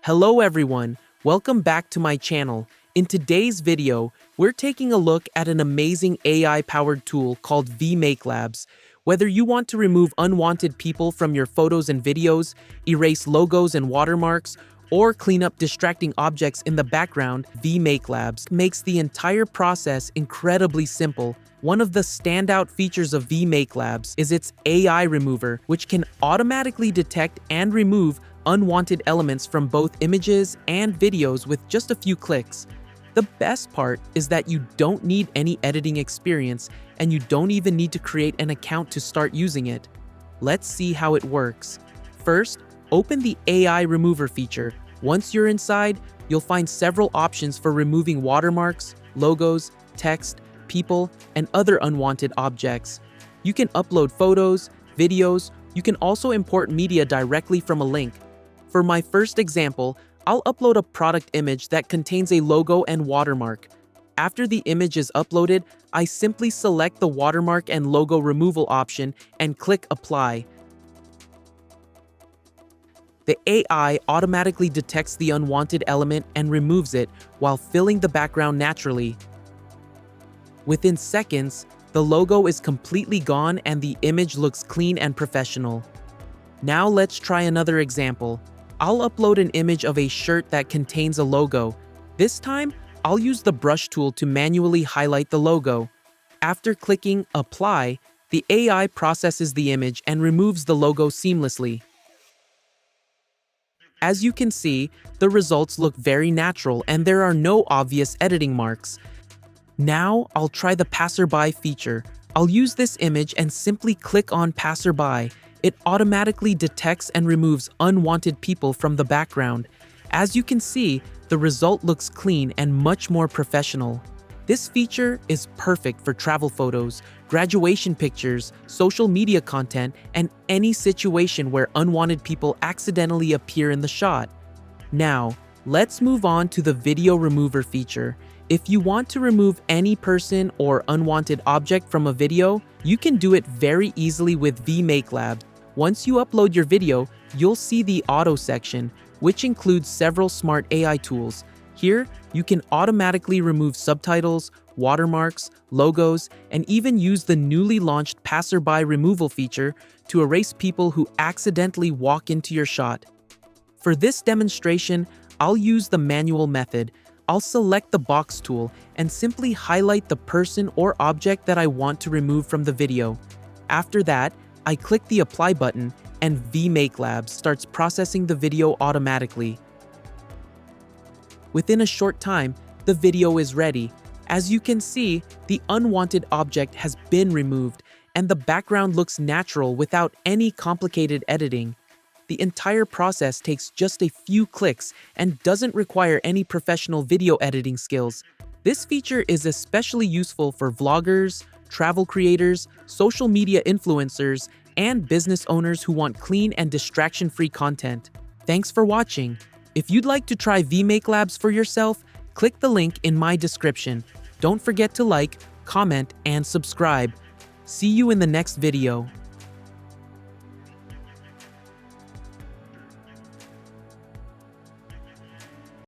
Hello everyone, welcome back to my channel. In today's video, we're taking a look at an amazing AI-powered tool called Vmake Labs. Whether you want to remove unwanted people from your photos and videos, erase logos and watermarks, or clean up distracting objects in the background, Vmake Labs makes the entire process incredibly simple. One of the standout features of Vmake Labs is its AI Remover, which can automatically detect and remove unwanted elements from both images and videos with just a few clicks. The best part is that you don't need any editing experience, and you don't even need to create an account to start using it. Let's see how it works. First, open the AI Remover feature. Once you're inside, you'll find several options for removing watermarks, logos, text, people, and other unwanted objects. You can upload photos, videos. You can also import media directly from a link. For my first example, I'll upload a product image that contains a logo and watermark. After the image is uploaded, I simply select the watermark and logo removal option and click Apply. The AI automatically detects the unwanted element and removes it while filling the background naturally. Within seconds, the logo is completely gone and the image looks clean and professional. Now let's try another example. I'll upload an image of a shirt that contains a logo. This time, I'll use the brush tool to manually highlight the logo. After clicking Apply, the AI processes the image and removes the logo seamlessly. As you can see, the results look very natural and there are no obvious editing marks. Now, I'll try the passerby feature. I'll use this image and simply click on passerby. It automatically detects and removes unwanted people from the background. As you can see, the result looks clean and much more professional. This feature is perfect for travel photos, graduation pictures, social media content, and any situation where unwanted people accidentally appear in the shot. Now, let's move on to the video remover feature. If you want to remove any person or unwanted object from a video, you can do it very easily with Vmake Labs. Once you upload your video, you'll see the Auto section, which includes several smart AI tools. Here, you can automatically remove subtitles, watermarks, logos, and even use the newly launched passerby removal feature to erase people who accidentally walk into your shot. For this demonstration, I'll use the manual method. I'll select the box tool and simply highlight the person or object that I want to remove from the video. After that, I click the Apply button and Vmake Labs starts processing the video automatically. Within a short time, the video is ready. As you can see, the unwanted object has been removed and the background looks natural without any complicated editing. The entire process takes just a few clicks and doesn't require any professional video editing skills. This feature is especially useful for vloggers, travel creators, social media influencers, and business owners who want clean and distraction-free content. Thanks for watching. If you'd like to try Vmake Labs for yourself, click the link in my description. Don't forget to like, comment, and subscribe. See you in the next video.